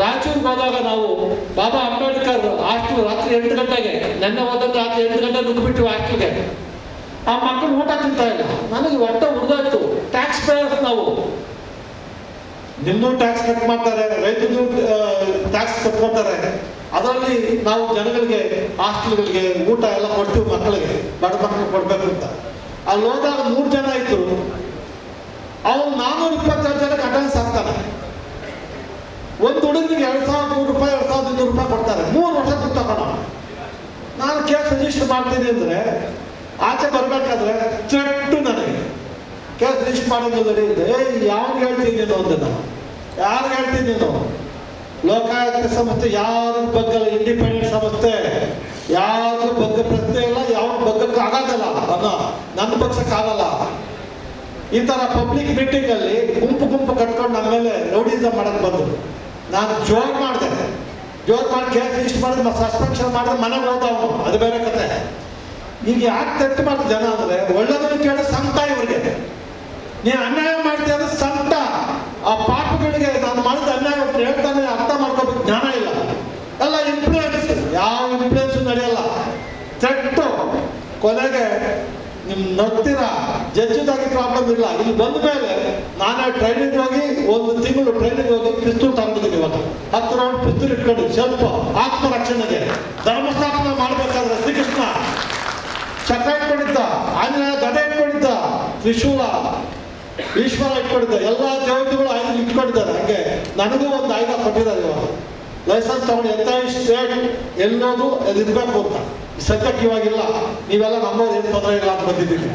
ರಾಯಚೂರಿಗೆ ಹೋದಾಗ ನಾವು ಬಾಬಾ ಅಂಬೇಡ್ಕರ್ ಹಾಸ್ಟೆಲ್ ರಾತ್ರಿ 8 ಗಂಟೆಗೆ, ನೆನ್ನೆ ಹೋದಾಗ ರಾತ್ರಿ 8 ಗಂಟೆ ನುಗ್ಗಿಬಿಟ್ಟು ಹಾಸ್ಟೆಲ್ಗೆ. ಆ ಮಕ್ಕಳು ಊಟ ತಿಂತಾ ಇಲ್ಲ. ನನಗೆ ಹೊಟ್ಟೆ ಉರಿದಾಯ್ತು. ಟ್ಯಾಕ್ಸ್ ಪೇಯರ್ಸ್ ನಾವು. ನಿಮ್ಮದು ಟ್ಯಾಕ್ಸ್ ಕಟ್ ಮಾಡ್ತಾರೆ, ರೈತರು ಟ್ಯಾಕ್ಸ್ ಕಟ್ಕೊಳ್ತಾರೆ. ಅದರಲ್ಲಿ ನಾವು ಜನಗಳಿಗೆ ಹಾಸ್ಟೆಲ್ಗಳಿಗೆ ಊಟ ಎಲ್ಲ ಕೊಡ್ತೀವಿ, ಮಕ್ಕಳಿಗೆ ಬಡ ಮಕ್ಕಳಿಗೆ ಕೊಡ್ಬೇಕು ಅಂತ. ಅಲ್ಲಿ ಹೋದಾಗ 3 ಜನ ಇತ್ತು, ಅವ್ನು 422 ಜನಕ್ಕೆ ಅಟೆಂಡೆನ್ಸ್ ಆಗ್ತಾನೆ. ಒಂದು ಹುಡುಗನಿಗೆ 2,100 ರೂಪಾಯಿ 2,200 ರೂಪಾಯಿ ಕೊಡ್ತಾರೆ. 3 ವರ್ಷ ದುಡ್ಡು ತಗೊಂಡ. ನಾನು ಕೇಸ್ ರಿಜಿಸ್ಟರ್ ಮಾಡ್ತೀನಿ ಅಂದರೆ ಆಚೆ ಬರಬೇಕಾದ್ರೆ ಚೆಟ್ಟು ನನಗೆ ಕೇಸ್ ರಿಜಿಸ್ಟರ್ ಮಾಡೋದಿಲ್ಲ. ಯಾವಾಗ ಹೇಳ್ತೀನಿ ನೀನು ಅಂದೆ ನಾನು. ಯಾರು ಹೇಳ್ತೀನಿ ನೀನು? ಲೋಕಾಯುಕ್ತ ಸಂಸ್ಥೆ ಯಾರು ಬಗ್ಗಲ್ಲ, ಇಂಡಿಪೆಂಡೆಂಟ್ ಸಂಸ್ಥೆ, ಯಾರು ಬಗ್ಗ ಪ್ರಶ್ನೆ ಇಲ್ಲ, ಯಾವ ಬಗ್ಗಕ್ಕೆ ಆಗೋದಲ್ಲ, ನನ್ನ ಪಕ್ಷಕ್ಕಾಗಲ್ಲ. ಈ ಥರ ಪಬ್ಲಿಕ್ ಮೀಟಿಂಗಲ್ಲಿ ಗುಂಪು ಕಟ್ಕೊಂಡು ನಮ್ಮ ಮೇಲೆ ರೌಡಿಸಮ್ ಮಾಡಕ್ಕೆ ಬಂದರು. ನಾನು ಜೋರು ಮಾಡಿ ಕೇಸ್ ರಿಜಿಸ್ಟರ್ ಮಾಡಿದ್ರೆ ಸಸ್ಪೆನ್ಷನ್ ಮಾಡಿದ್ರೆ ಮನೆಗೆ ಹೋದವನು, ಅದು ಬೇರೆ ಕತೆ. ಈಗ ಯಾಕೆ ತೆಟ್ಟು ಮಾಡ್ತಾರೆ ಜನ ಅಂದರೆ, ಒಳ್ಳೆದನ್ನು ಕೇಳಿ ಸಂತ ಇವ್ರಿಗೆ. ನೀನು ಅನ್ಯಾಯ ಮಾಡ್ತೀಯ ಅಂದ್ರೆ ಸಂತ. ಆ ಪಾಪಗಳಿಗೆ ನಾನು ಮಾಡಿದ ಅನ್ಯಾಯ ಹೇಳ್ತಾನೆ ಅರ್ಥ ಮಾಡ್ಕೋಬೇಕು ಜ್ಞಾನ ಇಲ್ಲ. ಎಲ್ಲ ಇನ್ಫ್ಲೂಯೆನ್ಸ್, ಯಾವ ಇನ್ಫ್ಲೂಯೆನ್ಸ್ ನಡೆಯಲ್ಲ. ತೆಟ್ಟು ಕೊನೆಗೆ ನಿಮ್ ನಗ್ತೀರ, ಜಡ್ಜಿದಾಗಿ ಪ್ರಾಬ್ಲಮ್ ಇಲ್ಲ. ಇಲ್ಲಿ ಬಂದ ಮೇಲೆ ನಾನೇ ಟ್ರೈನಿಂಗ್ ಹೋಗಿ 1 ತಿಂಗಳು ಟ್ರೈನಿಂಗ್ ಹೋಗಿ ಪಿಸ್ತೂಲ್ ತಗೊಂಡಿದ್ದೀನಿ. ಇವಾಗ 10 ರೌಂಡ್ ಪಿಸ್ತೂಲ್ ಇಟ್ಕೊಂಡು ಸ್ವಲ್ಪ ಆತ್ಮರಕ್ಷಣೆಗೆ. ಧರ್ಮಸ್ಥಾಪನೆ ಮಾಡ್ಬೇಕಾದ್ರೆ ಶ್ರೀಕೃಷ್ಣ ಚಕ್ರ ಇಟ್ಕೊಂಡಿದ್ದ, ಆಂಜನೇಯ ಗದೆ ಇಟ್ಕೊಂಡಿದ್ದ, ತ್ರಿಶೂಲ ಈಶ್ವರ ಇಟ್ಕೊಂಡಿದ್ದ, ಎಲ್ಲ ದೇವತೆಗಳು ಆಯುಧ ಇಟ್ಕೊಂಡಿದ್ದಾರೆ. ಹಂಗೆ ನನಗೂ ಒಂದು ಆಯುಧ ಕೊಟ್ಟಿದ್ದಾರೆ. ಇವಾಗ ಲೈಸೆನ್ಸ್ ತಗೊಂಡು ಎಂಟೈರ್ ಸ್ಟೇಟ್ ಎಲ್ಲೋದು ಅದು ಇರಬೇಕು ಅಂತ. ಸದ್ಯಕ್ಕೆ ಇವಾಗಿಲ್ಲ. ನೀವೆಲ್ಲ ನಮ್ಮವ್ರು ಏನು ತೊಂದರೆ ಇಲ್ಲ ಅಂತ ಬಂದಿದ್ದೀವಿ.